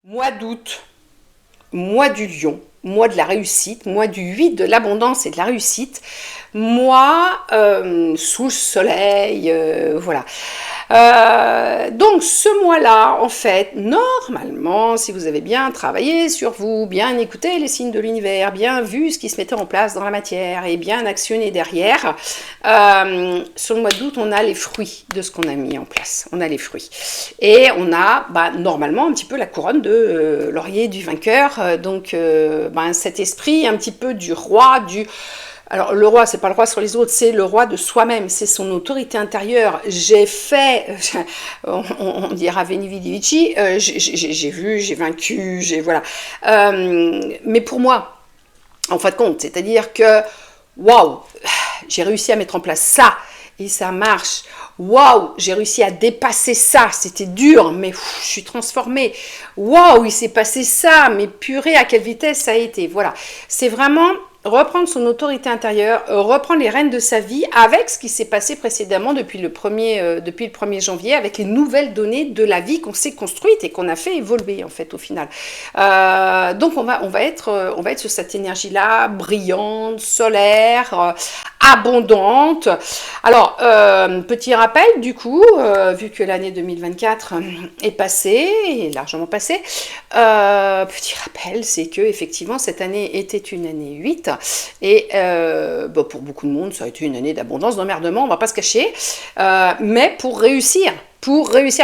Mois d'août, mois du lion, mois de la réussite, mois du 8 de l'abondance et de la réussite, mois sous le soleil, voilà. Donc ce mois-là, en fait, normalement, si vous avez bien travaillé sur vous, bien écouté les signes de l'univers, bien vu ce qui se mettait en place dans la matière et bien actionné derrière, sur le mois d'août, on a les fruits de ce qu'on a mis en place. On a les fruits. Et on a normalement un petit peu la couronne de laurier du vainqueur, donc cet esprit un petit peu du roi, du... Alors le roi, c'est pas le roi sur les autres, c'est le roi de soi-même, c'est son autorité intérieure. J'ai fait, on dira Veni Vidi Vici, j'ai vu, j'ai vaincu, j'ai voilà. Mais pour moi, en fin de compte, c'est-à-dire que waouh, j'ai réussi à mettre en place ça et ça marche. Waouh, j'ai réussi à dépasser ça, c'était dur, mais je suis transformée. Waouh, il s'est passé ça, mais purée, à quelle vitesse ça a été. Voilà, c'est vraiment reprendre son autorité intérieure, reprendre les rênes de sa vie avec ce qui s'est passé précédemment depuis le 1er janvier, avec les nouvelles données de la vie qu'on s'est construite et qu'on a fait évoluer en fait au final. Donc on va être sur cette énergie-là, brillante, solaire, abondante. Alors, petit rappel du coup, vu que l'année 2024 est passée, est largement passée, petit rappel, c'est que effectivement cette année était une année 8 et pour beaucoup de monde ça a été une année d'abondance, d'emmerdement, on va pas se cacher, mais pour réussir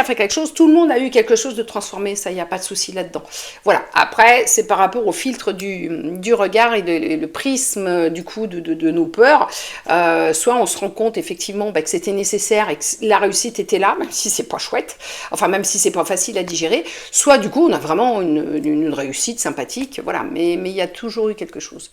à faire quelque chose, tout le monde a eu quelque chose de transformé, ça, il n'y a pas de souci là-dedans. Voilà, après, c'est par rapport au filtre du regard et le prisme, du coup, de nos peurs. Soit on se rend compte, effectivement, que c'était nécessaire et que la réussite était là, même si c'est pas chouette, enfin, même si c'est pas facile à digérer, soit, du coup, on a vraiment une réussite sympathique, voilà, mais il y a toujours eu quelque chose.